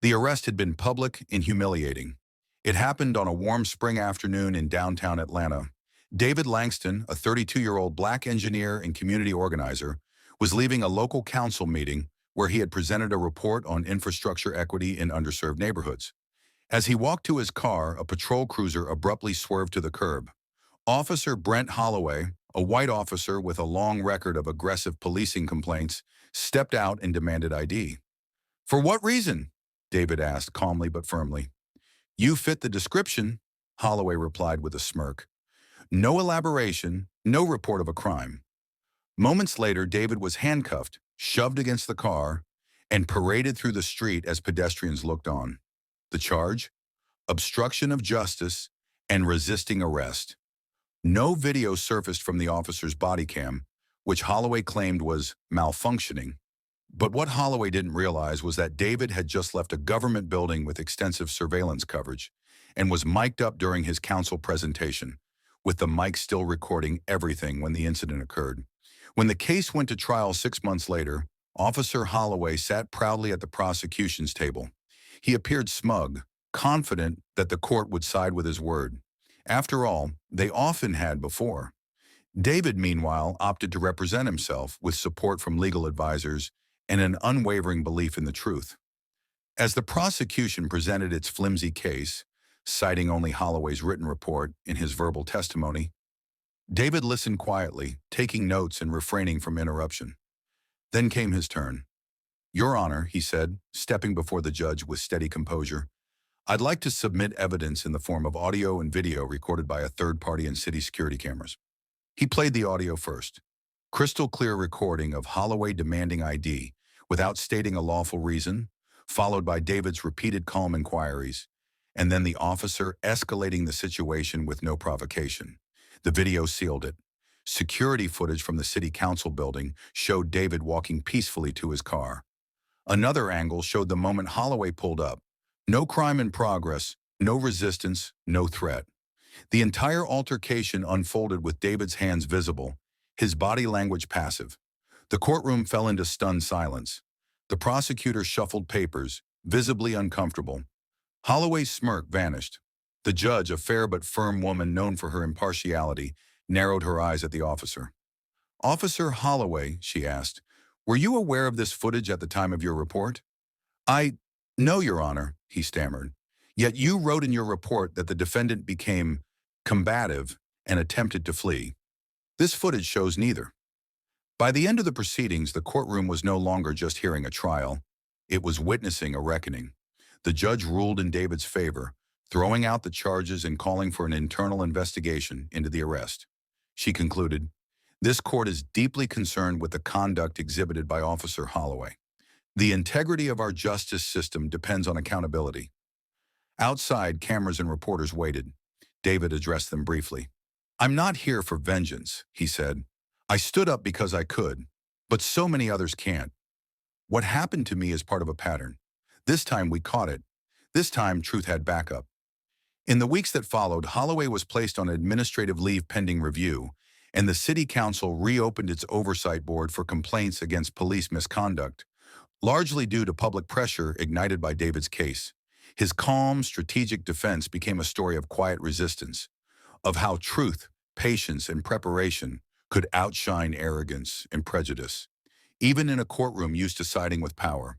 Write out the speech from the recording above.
The arrest had been public and humiliating. It happened on a warm spring afternoon in downtown Atlanta. David Langston, a 32-year-old black engineer and community organizer, was leaving a local council meeting where he had presented a report on infrastructure equity in underserved neighborhoods. As he walked to his car, a patrol cruiser abruptly swerved to the curb. Officer Brent Holloway, a white officer with a long record of aggressive policing complaints, stepped out and demanded ID. "For what reason?" David asked calmly but firmly. "You fit the description," Holloway replied with a smirk. No elaboration, no report of a crime. Moments later, David was handcuffed, shoved against the car, and paraded through the street as pedestrians looked on. The charge? Obstruction of justice and resisting arrest. No video surfaced from the officer's body cam, which Holloway claimed was malfunctioning. But what Holloway didn't realize was that David had just left a government building with extensive surveillance coverage and was mic'd up during his council presentation, with the mic still recording everything when the incident occurred. When the case went to trial 6 months later, Officer Holloway sat proudly at the prosecution's table. He appeared smug, confident that the court would side with his word. After all, they often had before. David, meanwhile, opted to represent himself with support from legal advisors and an unwavering belief in the truth. As the prosecution presented its flimsy case, citing only Holloway's written report in his verbal testimony, David listened quietly, taking notes and refraining from interruption. Then came his turn. "Your Honor," he said, stepping before the judge with steady composure, "I'd like to submit evidence in the form of audio and video recorded by a third party and city security cameras." He played the audio first. Crystal clear recording of Holloway demanding ID without stating a lawful reason, followed by David's repeated calm inquiries, and then the officer escalating the situation with no provocation. The video sealed it. Security footage from the city council building showed David walking peacefully to his car. Another angle showed the moment Holloway pulled up. No crime in progress, no resistance, no threat. The entire altercation unfolded with David's hands visible, his body language passive. The courtroom fell into stunned silence. The prosecutor shuffled papers, visibly uncomfortable. Holloway's smirk vanished. The judge, a fair but firm woman known for her impartiality, narrowed her eyes at the officer. "Officer Holloway," she asked, "were you aware of this footage at the time of your report?" "No, Your Honor," he stammered. "Yet you wrote in your report that the defendant became combative and attempted to flee. This footage shows neither." By the end of the proceedings, the courtroom was no longer just hearing a trial. It was witnessing a reckoning. The judge ruled in David's favor, throwing out the charges and calling for an internal investigation into the arrest. She concluded, "This court is deeply concerned with the conduct exhibited by Officer Holloway. The integrity of our justice system depends on accountability." Outside, cameras and reporters waited. David addressed them briefly. "I'm not here for vengeance," he said. "I stood up because I could, but so many others can't. What happened to me is part of a pattern. This time we caught it. This time truth had backup." In the weeks that followed, Holloway was placed on administrative leave pending review, and the city council reopened its oversight board for complaints against police misconduct, largely due to public pressure ignited by David's case. His calm, strategic defense became a story of quiet resistance, of how truth, patience, and preparation could outshine arrogance and prejudice, even in a courtroom used to siding with power.